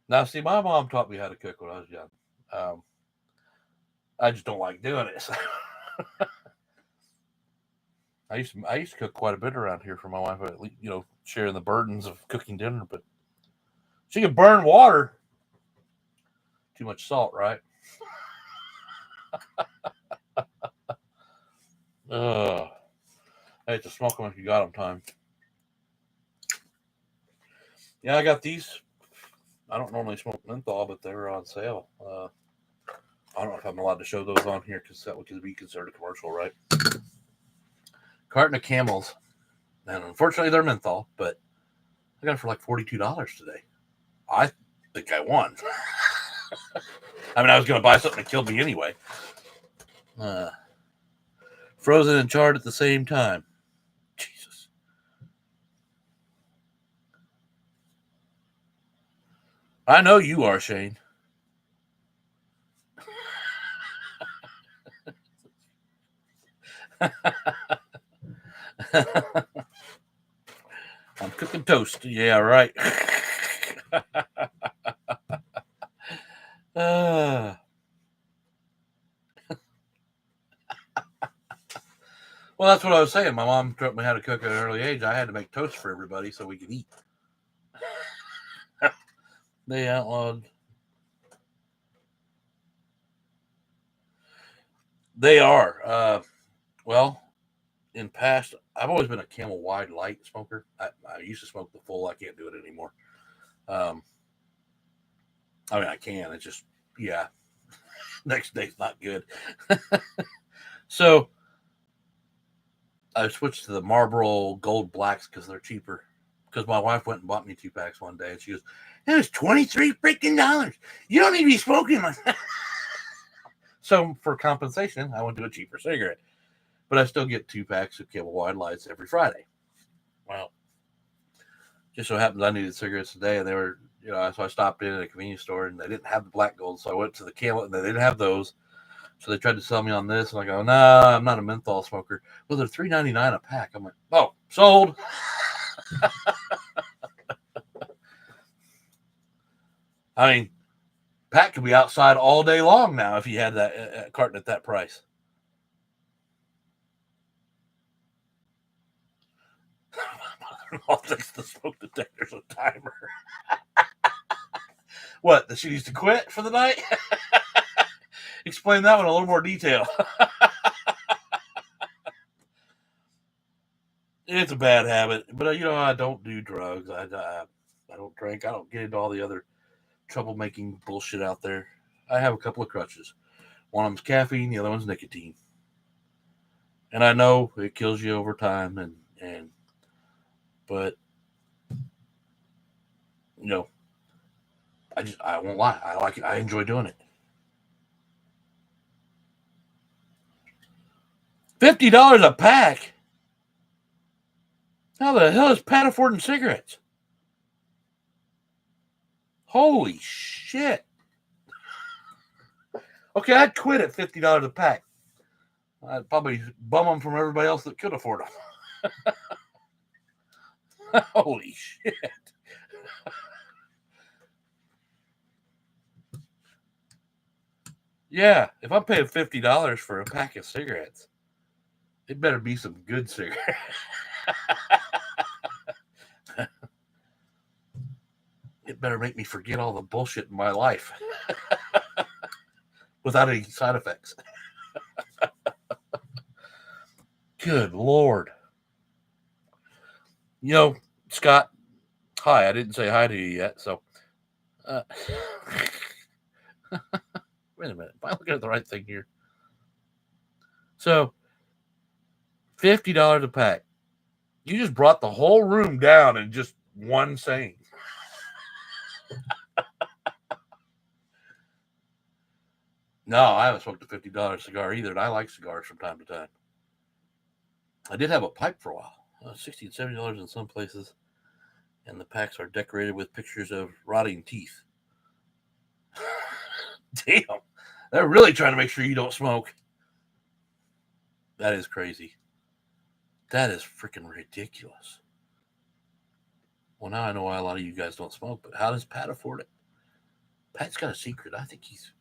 Now, see, my mom taught me how to cook when I was young. I just don't like doing it. I used to cook quite a bit around here for my wife, at least, sharing the burdens of cooking dinner. But she can burn water. Too much salt, right? Ugh. I hate to smoke them if you got them time. Yeah, I got these. I don't normally smoke menthol, but they were on sale. I don't know if I'm allowed to show those on here because that would be considered a commercial, right? Carton of Camels. And unfortunately, they're menthol, but I got it for like $42 today. I think I won. I mean, I was going to buy something that killed me anyway. Frozen and charred at the same time. Jesus. I know you are, Shane. I'm cooking toast. Yeah, right. Well, that's what I was saying. My mom taught me how to cook at an early age. I had to make toast for everybody so we could eat. They outlawed. They are. Well, in past, I've always been a Camel Wide Light smoker. I used to smoke the full. I can't do it anymore. Um, I mean, I can. It's just, yeah, next day's not good. So I switched to the Marlboro Gold Blacks because they're cheaper. Because my wife went and bought me 2 packs one day, and she goes, "It was $23 You don't need to be smoking like that." So for compensation, I went to a cheaper cigarette, but I still get 2 packs of Camel Wide Lights every Friday. Well, just so happens I needed cigarettes today, and they were, so I stopped in at a convenience store, and they didn't have the Black Gold, so I went to the Camel, and they didn't have those. So they tried to sell me on this, and I go, "Nah, I'm not a menthol smoker." Well, they're $3.99 a pack. I'm like, "Oh, sold." I mean, pack could be outside all day long now if you had that carton at that price. My mother-in-law thinks the smoke detector's a timer. What? That she needs to quit for the night? Explain that one in a little more detail. It's a bad habit, but I don't do drugs. I don't drink. I don't get into all the other troublemaking bullshit out there. I have a couple of crutches. One of them's caffeine, the other one's nicotine. And I know it kills you over time, but I won't lie. I like it. I enjoy doing it. $50 a pack. How the hell is Pat affording cigarettes? Holy shit. Okay, I'd quit at $50 a pack. I'd probably bum them from everybody else that could afford them. Holy shit. Yeah, if I'm paying $50 for a pack of cigarettes, it better be some good cigarettes. It better make me forget all the bullshit in my life without any side effects. Good Lord. Scott, hi. I didn't say hi to you yet, so. Uh, wait a minute. Am I looking at the right thing here? So, $50 a pack. You just brought the whole room down in just one saying. No, I haven't smoked a $50 cigar either, and I like cigars from time to time. I did have a pipe for a while, $60 and $70 in some places, and the packs are decorated with pictures of rotting teeth. Damn, they're really trying to make sure you don't smoke. That is crazy. That is freaking ridiculous. Well, now I know why a lot of you guys don't smoke, but how does Pat afford it? Pat's got a secret. I think he's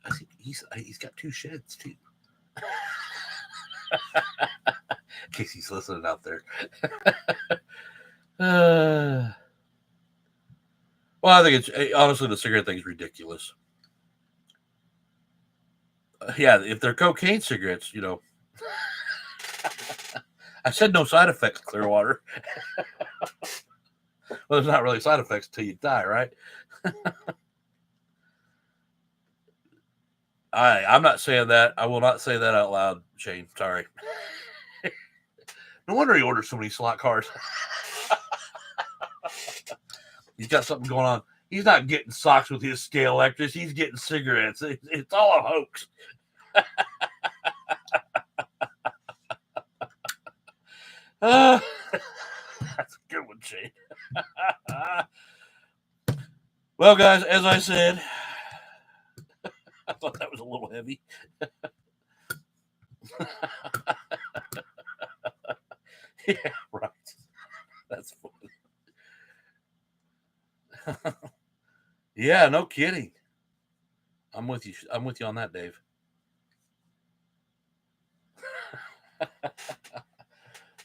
got 2 sheds too. In case he's listening out there. Well, I think it's honestly the cigarette thing is ridiculous. Yeah, if they're cocaine cigarettes, I said no side effects, Clearwater. Well, there's not really side effects until you die, right? I'm not saying that. I will not say that out loud, Shane. Sorry. No wonder he orders so many slot cars. He's got something going on. He's not getting socks with his scale electrics. He's getting cigarettes. It's all a hoax. That's a good one, Shane. Well, guys, as I said, I thought that was a little heavy. Yeah, right. That's funny. Yeah, no kidding. I'm with you. I'm with you on that, Dave.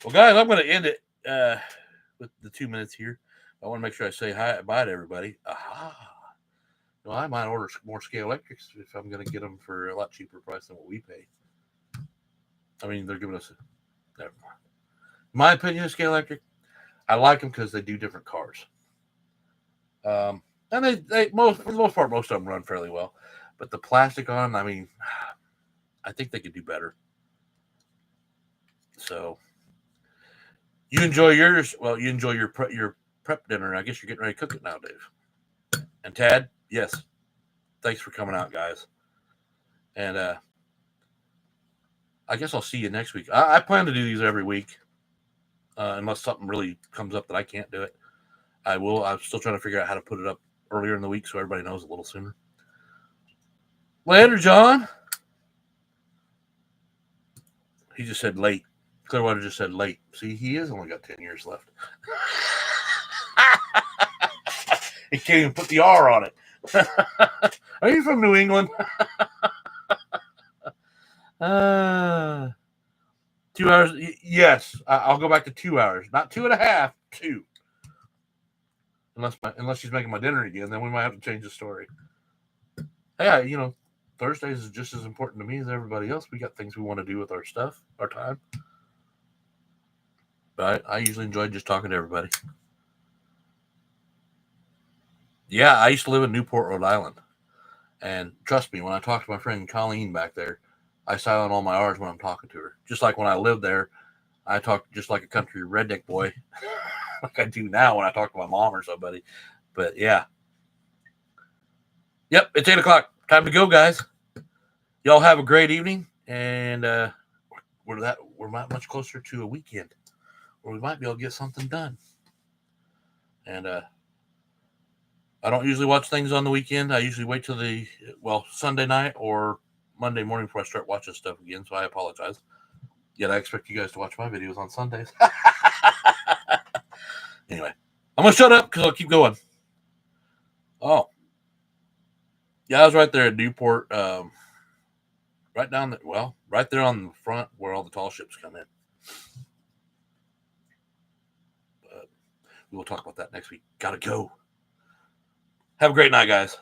Well, guys, I'm going to end it with the 2 minutes here. I want to make sure I say bye to everybody. Aha. Well, I might order more scale electrics if I'm going to get them for a lot cheaper price than what we pay. I mean, they're giving us never mind. My opinion of scale electric, I like them because they do different cars. And they for the most part, most of them run fairly well. But the plastic on them, I mean, I think they could do better. So you enjoy yours. Well, you enjoy your prep dinner. I guess you're getting ready to cook it now, Dave. And Tad, yes, thanks for coming out, guys. And I guess I'll see you next week. I plan to do these every week, unless something really comes up that I can't do it. I will. I'm still trying to figure out how to put it up earlier in the week so everybody knows a little sooner. Later, John. He just said late. Clearwater just said late. See, he has only got 10 years left. He can't even put the R on it. Are you from New England? 2 hours. Yes, I'll go back to 2 hours. Not 2.5. 2. Unless she's making my dinner again, then we might have to change the story. Hey, Thursdays is just as important to me as everybody else. We got things we want to do with our stuff, our time. But I usually enjoy just talking to everybody. Yeah, I used to live in Newport, Rhode Island. And trust me, when I talk to my friend Colleen back there, I silent all my R's when I'm talking to her. Just like when I lived there, I talk just like a country redneck boy, like I do now when I talk to my mom or somebody. But yeah. Yep, it's 8 o'clock. Time to go, guys. Y'all have a great evening, and we're not much closer to a weekend where we might be able to get something done. And I don't usually watch things on the weekend. I usually wait till Sunday night or Monday morning before I start watching stuff again, so I apologize. Yet I expect you guys to watch my videos on Sundays. Anyway, I'm going to shut up because I'll keep going. Oh. Yeah, I was right there at Newport, right there on the front where all the tall ships come in. But we will talk about that next week. Gotta go. Have a great night, guys.